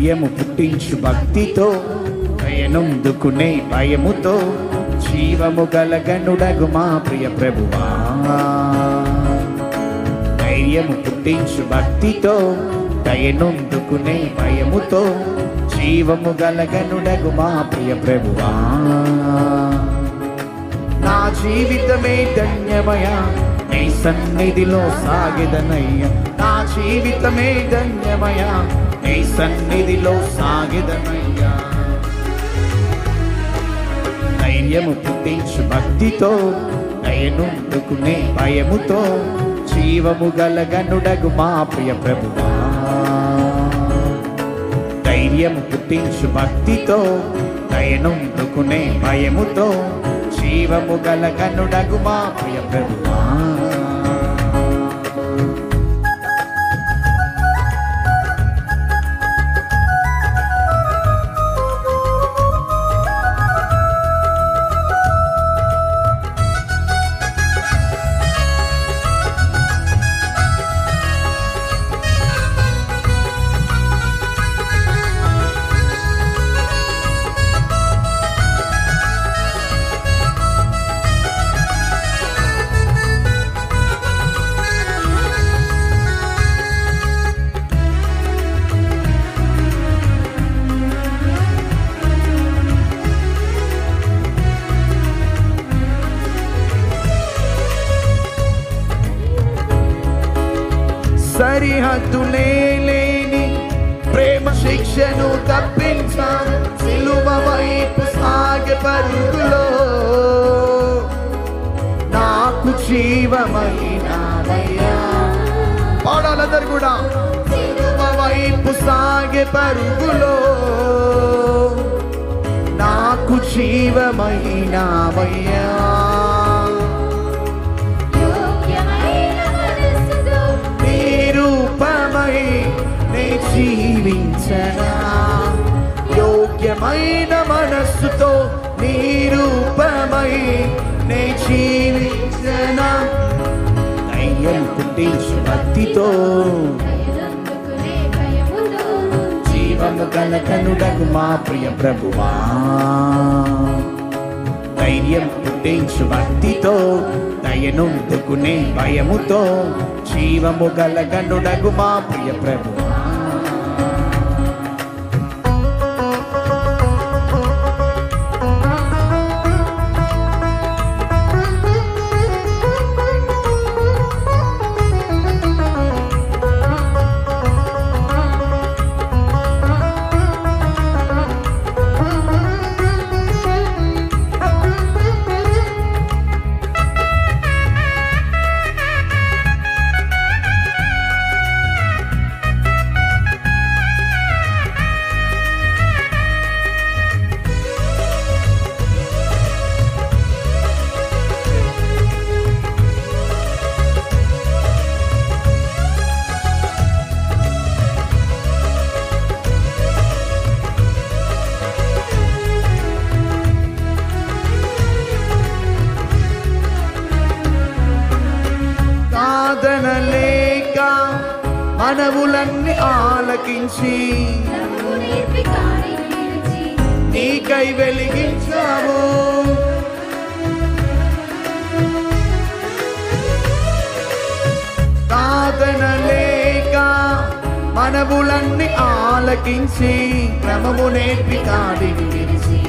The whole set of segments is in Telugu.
ధైర్యము పుట్టించు భక్తితో దయనొందుకునే భయముతో జీవము గలగనుడగు మా ప్రియ ప్రభువా. ధైర్యము పుట్టించు భక్తితో దయనొందుకునే భయముతో జీవము గలగనుడగు మా ప్రియ ప్రభువా. నా జీవితమే ధన్యమయా నీ సన్నిధిలో సాగెదనయ్యా. నా జీవితమే ధన్యమయా నీ సన్నిధిలో సాగెదనయ్యా. ధైర్యము పుట్టించు భక్తితో దయనొందుకునే భయముతో జీవము గలగనుడగు మా ప్రియ ప్రభువా. ధైర్యము పుట్టించు భక్తితో దయనొందుకునే భయముతో జీవము గలగనుడగు మా ప్రియ ప్రభువా. సరిహద్దులే లేని ప్రేమ శిక్షను తప్పించా సిలువ వైపు సాగే పరుగులో నాకు జీవమైనావయ్యా. పాడాలందరూ కూడా. సిలువ వైపు సాగే పరుగులో నాకు జీవమైనావయ్యా. జీవించనా యోగ్యమైన మనస్సుతో నీ రూపమై నే జీవించనా. ధైర్యం పుట్టించు భక్తితో జీవము గలగనుడగు మా ప్రియ ప్రభువా. ధైర్యం పుట్టించు భక్తితో దయనొందుకునే భయముతో జీవము గలగనుడగు మా ప్రియ ప్రభువా. లేక మనవులన్నీ ఆలకించి నీకై వెలిగించావు. సాధన లేక మనవులన్నీ ఆలకించి క్రమము నేర్పి కాడిని విరిచి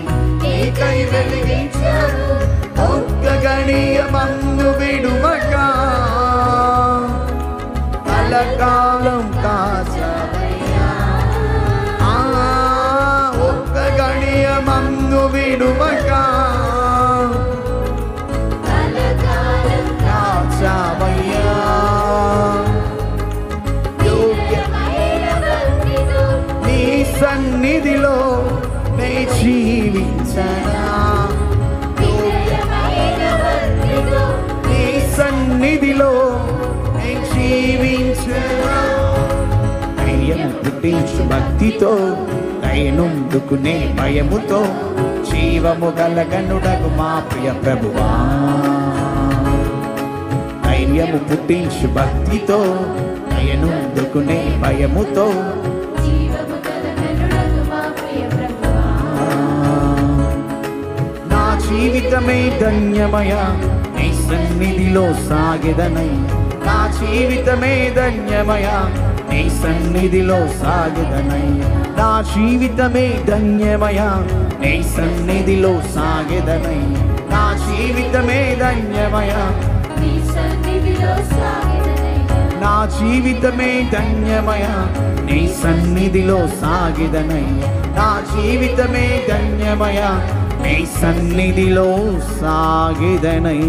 నీకై వెలిగించావు. ఒక్క గణీయమన్ను విడువక కలకాలం కాచావయ్యా. ఒక్క గణీయమన్ను విడువక కాచావయ్యా. నీ సన్నిధిలో నే జీవించనా. నీ సన్నిధిలో నే జీవించనా. ధైర్యము పుట్టించు భక్తితో దయనొందుకునే భయముతో జీవము గలగనుడగు మా ప్రియ ప్రభువా. ధైర్యము పుట్టించు భక్తితో దయనొందుకునే భయముతో జీవితమే ధన్యమయ నీ సన్నిధిలో సాగెదనై నా జీవితమే ధన్యమయ నీ సన్నిధిలో సాగెదనై నా జీవితమే ధన్యమయ నీ సన్నిధిలో సాగెదనై నా జీవితమే ధన్యమయ నీ సన్నిధిలో సాగెదనై నా జీవితమే ధన్యమయ నీ సన్నిధిలో సాగెదనై నా జీవితమే ధన్యమయ నీ సన్నిధిలో సాగెదనై